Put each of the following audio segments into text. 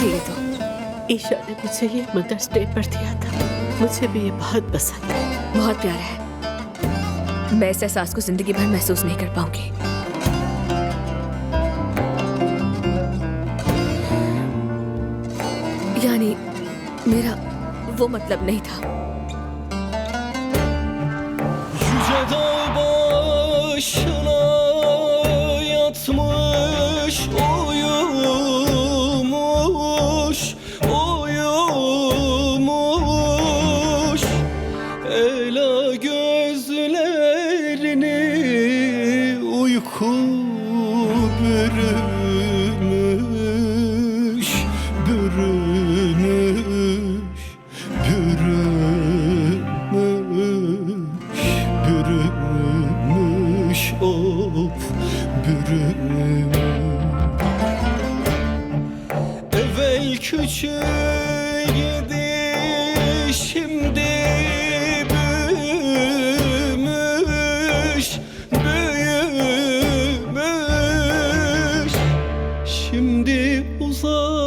है ये तो? ईशा ने मुझे ये मदर्स डे पर दिया था। मुझे भी ये बहुत पसंद है। बहुत प्यारा है। मैं इस एहसास को जिंदगी भर महसूस नहीं कर पाऊंगी। यानी मेरा वो मतलब नहीं था। Yüce dağ başına yatmış, uyumuş, uyumuş. Ela gözlerini uyku bürümüş, bürümüş, bürümüş, bürümüş, of bürümüş. Evvel küçüğüydü, şimdi büyümüş, büyümüş. Şimdi uzaklardan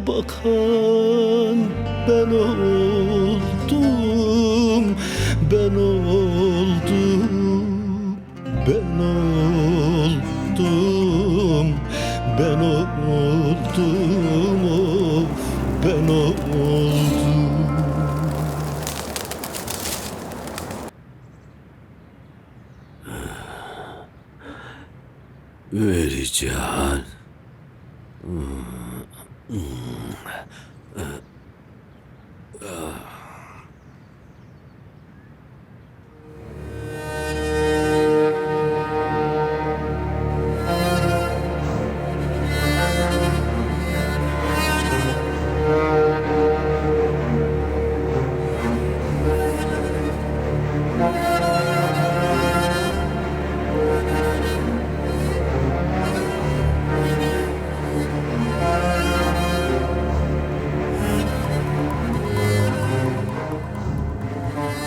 bakan ben oldum, ben oldum, ben oldum, ben oldum, of ben oldum. Vereceğim.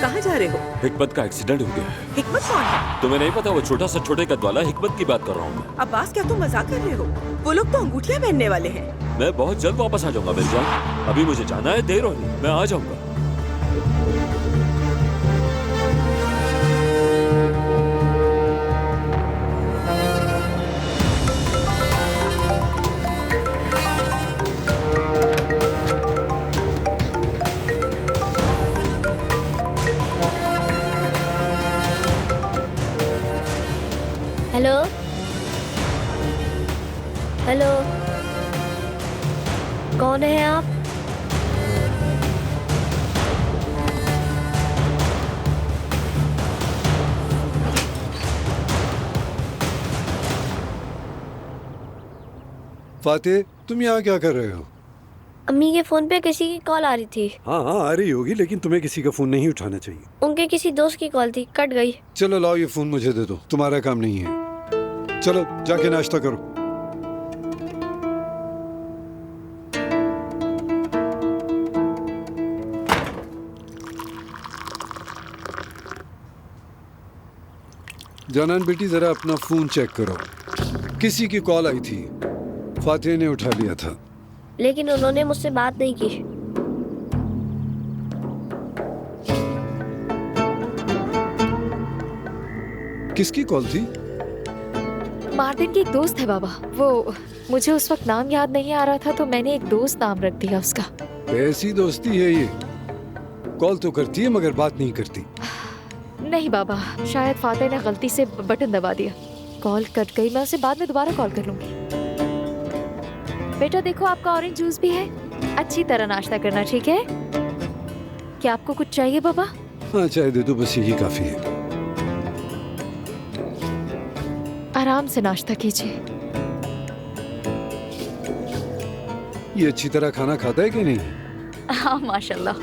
कहाँ जा रहे हो? हिकमत का accident हो गया है। हिकमत कौन है? तुम्हें नहीं पता? वो छोटा सा छोटे कद वाला हिकमत की बात कर रहा हूँ मैं। अब्बास, क्या तुम मजाक कर रहे हो? वो लोग तो अंगूठियां पहनने वाले हैं। मैं बहुत जल्द वापस आ जाऊंगा मिर्जा। अभी मुझे जाना है, देर हो रही है, मैं आ जाऊंगा। हेलो हेलो, कौन है आप? फातिह, तुम यहाँ क्या कर रहे हो? अम्मी के फोन पे किसी की कॉल आ रही थी। हाँ हाँ आ रही होगी, लेकिन तुम्हें किसी का फोन नहीं उठाना चाहिए। उनके किसी दोस्त की कॉल थी, कट गई। चलो लाओ, ये फोन मुझे दे दो, तुम्हारा काम नहीं है। चलो जाके नाश्ता करो। जानान बेटी, जरा अपना फोन चेक करो। किसी की कॉल आई थी, फातिह ने उठा लिया था। लेकिन उन्होंने मुझसे बात नहीं की। किसकी कॉल थी? मार्टिन की एक दोस्त है बाबा। वो मुझे उस वक्त नाम याद नहीं आ रहा था, तो मैंने एक दोस्त नाम रख दिया उसका। ऐसी दोस्ती है ये? कॉल तो करती है मगर बात नहीं करती। नहीं बाबा, शायद फातिह ने गलती से बटन दबा दिया, कॉल कट गई। मैं उसे बाद में दोबारा कॉल कर लूंगी। बेटा देखो, आपका ऑरेंज जूस भी है। अच्छी तरह नाश्ता करना, ठीक है? क्या आपको कुछ चाहिए बाबा? हाँ चाय दे दो, बस यही काफी है। आराम से नाश्ता कीजिए। ये अच्छी तरह खाना खाता है कि नहीं? हाँ माशाल्लाह।